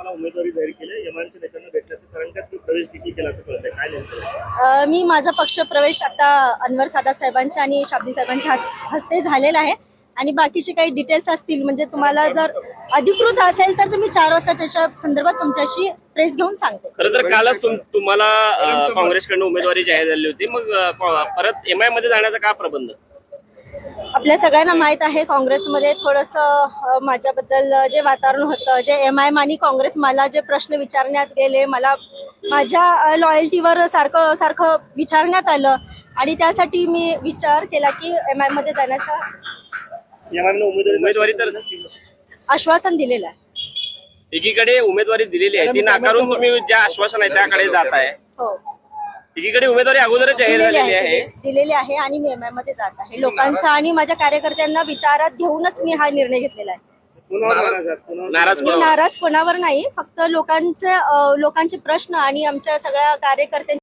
नेत्यांना उमेदवारी जाहीर केली, एमआयएमच्या नेत्यांना भेटल्याचं कारण त्यात प्रवेश देखील केला असं कळतंय, काय नेमकं? मी माझा पक्ष प्रवेश आता अनवर सादात साहेबांच्या आणि शाब्दी साहेबांच्या हस्ते झालेला आहे आणि बाकीचे काही डिटेल्स असतील म्हणजे तुम्हाला जर अधिकृत असेल तर तुम्ही 4 वाजता त्याच्या संदर्भात तुमच्याशी प्रेस घेऊन सांगते. खरं तर कालच तुम्हाला काँग्रेसकडून उमेदवारी जाहीर झाली होती, मग परत एमआय मध्ये जाण्याचा का प्रबंध? आपल्या सगळ्यांना माहित आहे काँग्रेसमध्ये थोडंसं माझ्याबद्दल जे वातावरण होतं, जे एमआयएम आणि काँग्रेस मला जे प्रश्न विचारण्यात गेले, मला माझ्या लॉयल्टीवर सारखं सारखं विचारण्यात आलं आणि त्यासाठी मी विचार केला की एमआय मध्ये जाण्याचा उमेदवारी तर आश्वासन दिलेलं आहे. एकीकडे उमेदवारी दिलेली आहे, ती नाकारून तुम्ही ज्या आश्वासन आहे त्याकडे जात आहे. हो, एकीकडे उमेदवारी अगोदरच जाहीर दिलेली आहे आणि मी एमआय मध्ये जात आहे. लोकांचा आणि माझ्या कार्यकर्त्यांना विचारात घेऊनच मी हा निर्णय घेतलेला आहे. मी नाराज कोणावर नाही, फक्त लोकांचे प्रश्न आणि आमच्या सगळ्या कार्यकर्त्यांचे